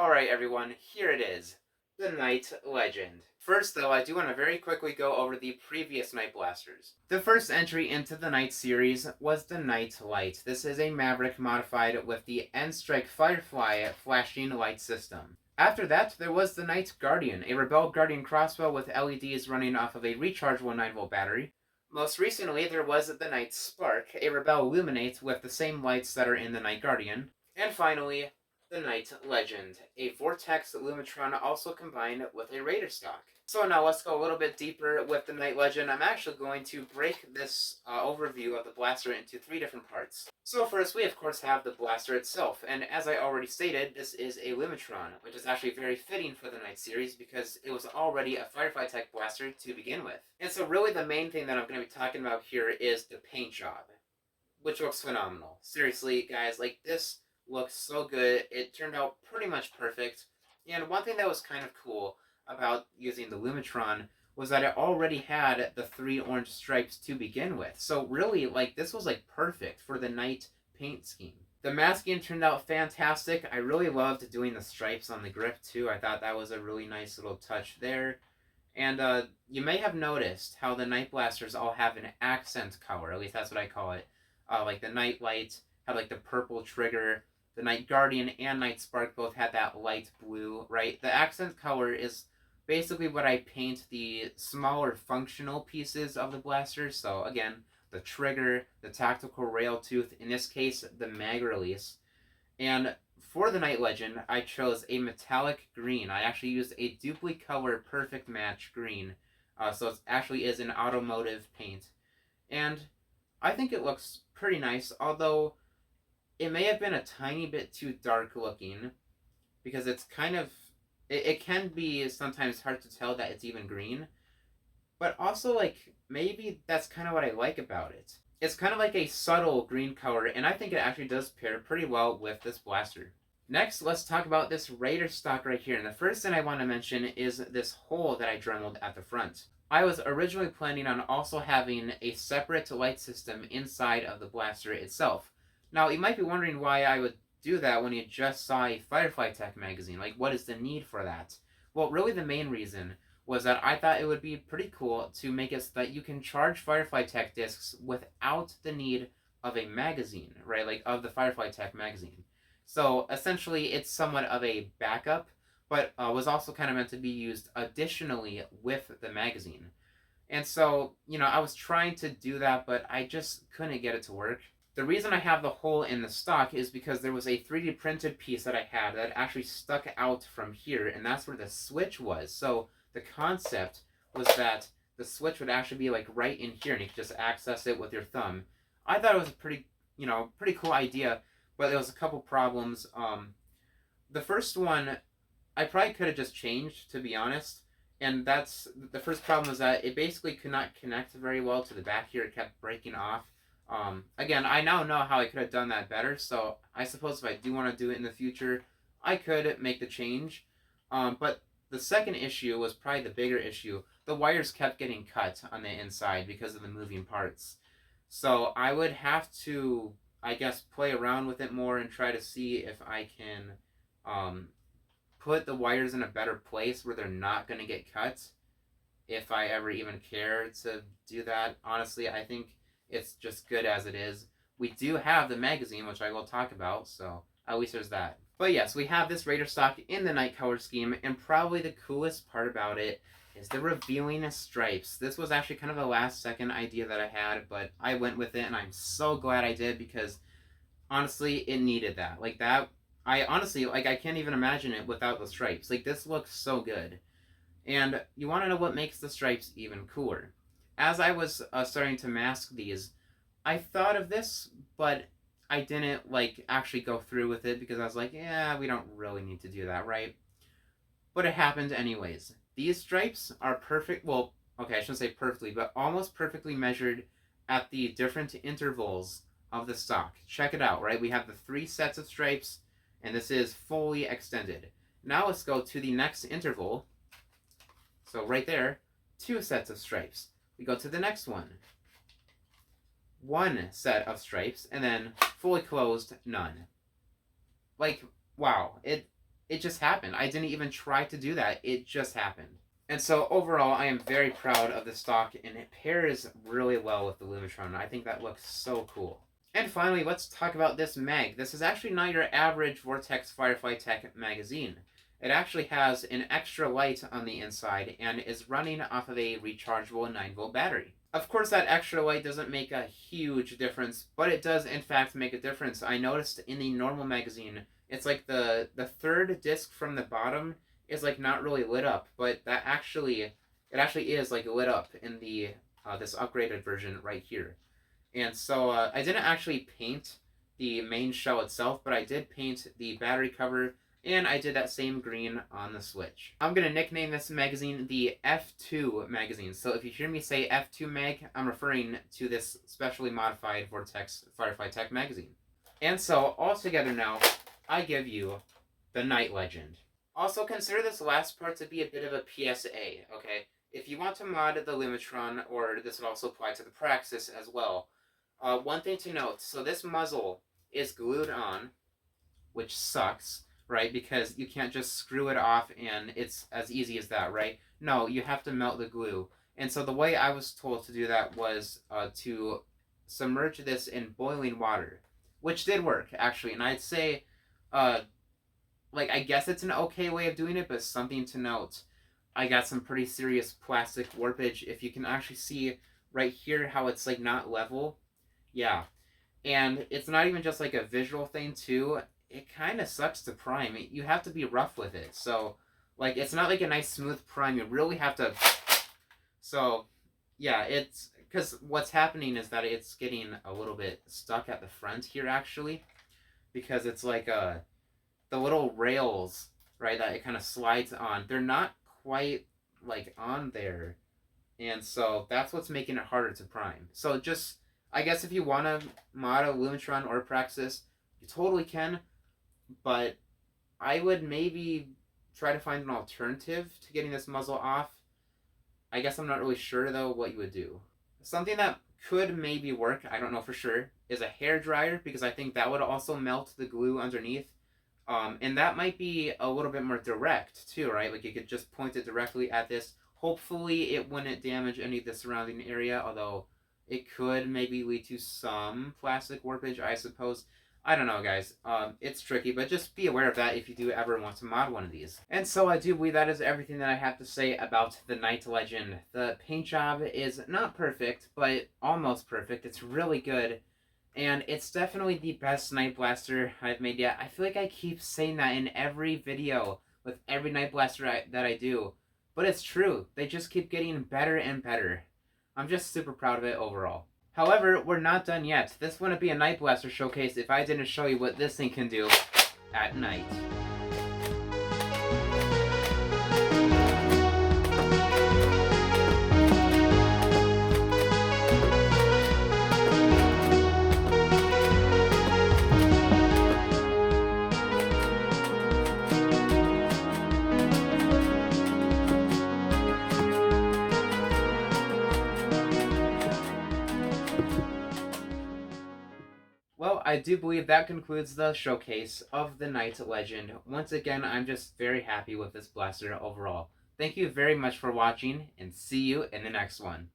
Alright everyone, here it is. The NiteLegend. First though, I do want to very quickly go over the previous Nite blasters. The first entry into the Nite series was the Nite Light. This is a Maverick modified with the N-Strike Firefly flashing light system. After that, there was the Nite Guardian, a Rebel Guardian crossbow with LEDs running off of a rechargeable 9-volt battery. Most recently, there was the Nite Spark, a Rebel Illuminate with the same lights that are in the Nite Guardian. And finally, the NiteLegend, a Vortex Lumitron also combined with a Raider stock. So now let's go a little bit deeper with the NiteLegend. I'm actually going to break this overview of the blaster into 3 different parts. So first, we of course have the blaster itself, and as I already stated, this is a Lumitron, which is actually very fitting for the Nite series because it was already a Firefly Tech blaster to begin with. And so really the main thing that I'm going to be talking about here is the paint job, which looks phenomenal. Seriously, guys, like this looks so good. It turned out pretty much perfect. And one thing that was kind of cool about using the Lumitron was that it already had the 3 orange stripes to begin with. So really, like, this was like perfect for the Nite paint scheme. The masking turned out fantastic. I really loved doing the stripes on the grip too. I thought that was a really nice little touch there. And you may have noticed how the Nite blasters all have an accent color. At least that's what I call it. Like the Nite Light had like the purple trigger. The Nite Guardian and Nite Spark both had that light blue, right? The accent color is basically what I paint the smaller functional pieces of the blaster. So again, the trigger, the tactical rail tooth, in this case, the mag release. And for the NiteLegend, I chose a metallic green. I actually used a Duplicolor Perfect Match green. So it actually is an automotive paint. And I think it looks pretty nice, although it may have been a tiny bit too dark looking because it's kind of it can be sometimes hard to tell that it's even green, but also like maybe that's kind of what I like about it. It's kind of like a subtle green color, and I think it actually does pair pretty well with this blaster. Next, let's talk about this Raider stock right here. And the first thing I want to mention is this hole that I dremeled at the front. I was originally planning on also having a separate light system inside of the blaster itself. Now, you might be wondering why I would do that when you just saw a Firefly Tech magazine. Like, what is the need for that? Well, really the main reason was that I thought it would be pretty cool to make it so that you can charge Firefly Tech discs without the need of a magazine, right? Like, of the Firefly Tech magazine. So, essentially, it's somewhat of a backup, but was also kind of meant to be used additionally with the magazine. And so, I was trying to do that, but I just couldn't get it to work. The reason I have the hole in the stock is because there was a 3D printed piece that I had that actually stuck out from here, and that's where the switch was. So the concept was that the switch would actually be like right in here, and you could just access it with your thumb. I thought it was a pretty cool idea, but there was a couple problems. The first one, I probably could have just changed, to be honest. And that's the first problem, is that it basically could not connect very well to the back here. It kept breaking off. Again, I now know how I could have done that better, so I suppose if I do want to do it in the future, I could make the change. But the second issue was probably the bigger issue. The wires kept getting cut on the inside because of the moving parts. So I would have to, I guess, play around with it more and try to see if I can put the wires in a better place where they're not going to get cut, if I ever even care to do that. Honestly, I think it's just good as it is. We do have the magazine, which I will talk about, so at least there's that. But yes, we have this Raider stock in the Nite color scheme, and probably the coolest part about it is the revealing stripes. This was actually kind of a last second idea that I had, but I went with it, and I'm so glad I did, because honestly, it needed that. Like that, I honestly, like, I can't even imagine it without the stripes. Like, this looks so good. And you want to know what makes the stripes even cooler? As I was starting to mask these, I thought of this, but I didn't like actually go through with it because I was like, yeah, we don't really need to do that, right? But it happened anyways. These stripes are perfect. Well, okay, I shouldn't say perfectly, but almost perfectly measured at the different intervals of the stock. Check it out, right? We have the 3 sets of stripes, and this is fully extended. Now let's go to the next interval. So right there, 2 sets of stripes. We go to the next one. 1 set of stripes, and then fully closed, none. Like, wow. it just happened. I didn't even try to do that. It just happened. And so overall, I am very proud of the stock, and it pairs really well with the Lumitron. I think that looks so cool. And finally, let's talk about this mag. This is actually not your average Vortex Firefly Tech magazine. It actually has an extra light on the inside and is running off of a rechargeable 9-volt battery. Of course, that extra light doesn't make a huge difference, but it does in fact make a difference. I noticed in the normal magazine, it's like the third disc from the bottom is like not really lit up, but it actually is like lit up in the this upgraded version right here. And so I didn't actually paint the main shell itself, but I did paint the battery cover, and I did that same green on the switch. I'm going to nickname this magazine the F2 magazine. So if you hear me say F2 mag, I'm referring to this specially modified Vortex Firefly Tech magazine. And so altogether now, I give you the NiteLegend. Also consider this last part to be a bit of a PSA, okay? If you want to mod the Lumitron, or this would also apply to the Praxis as well, one thing to note, so this muzzle is glued on, which sucks, right? Because you can't just screw it off and it's as easy as that, right? No, you have to melt the glue. And so the way I was told to do that was to submerge this in boiling water, which did work, actually. And I'd say, like, I guess it's an okay way of doing it, but something to note. I got some pretty serious plastic warpage. If you can actually see right here how it's, like, not level. Yeah, and it's not even just like a visual thing too. It kind of sucks to prime. You have to be rough with it. So, like, it's not like a nice smooth prime. You really have to. So, yeah, it's because what's happening is that it's getting a little bit stuck at the front here actually, because it's like the little rails, right, that it kind of slides on. They're not quite like on there, and so that's what's making it harder to prime. So just I guess if you want to mod a Lumitron or a Praxis, you totally can, but I would maybe try to find an alternative to getting this muzzle off. I guess I'm not really sure, though, what you would do. Something that could maybe work, I don't know for sure, is a hair dryer, because I think that would also melt the glue underneath. And that might be a little bit more direct, too, right? Like, you could just point it directly at this. Hopefully, it wouldn't damage any of the surrounding area, although it could maybe lead to some plastic warpage, I suppose. I don't know, guys. It's tricky, but just be aware of that if you do ever want to mod one of these. And so I do believe that is everything that I have to say about the NiteLegend. The paint job is not perfect, but almost perfect. It's really good. And it's definitely the best Night Blaster I've made yet. I feel like I keep saying that in every video with every Night Blaster that I do. But it's true. They just keep getting better and better. I'm just super proud of it overall. However, we're not done yet. This wouldn't be a Night Blaster showcase if I didn't show you what this thing can do at night. Well, I do believe that concludes the showcase of the NiteLegend. Once again, I'm just very happy with this blaster overall. Thank you very much for watching, and see you in the next one.